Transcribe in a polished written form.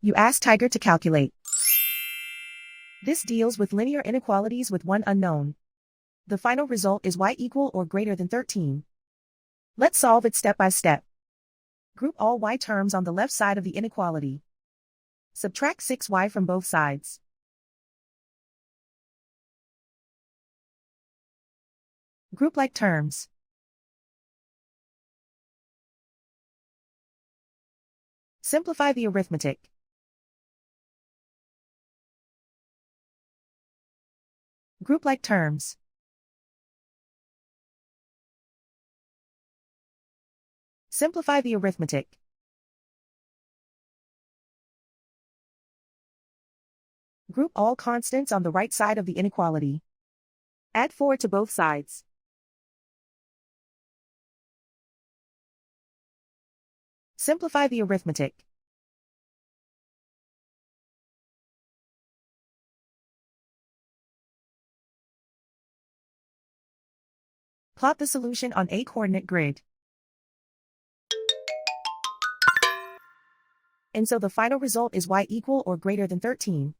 You ask Tiger to calculate. This deals with linear inequalities with one unknown. The final result is y equal or greater than 13. Let's solve it step by step. Group all y terms on the left side of the inequality. Subtract 6y from both sides. Group like terms. Simplify the arithmetic. Group like terms. Simplify the arithmetic. Group all constants on the right side of the inequality. Add 4 to both sides. Simplify the arithmetic. Plot the solution on a coordinate grid. And so the final result is y equal or greater than 13.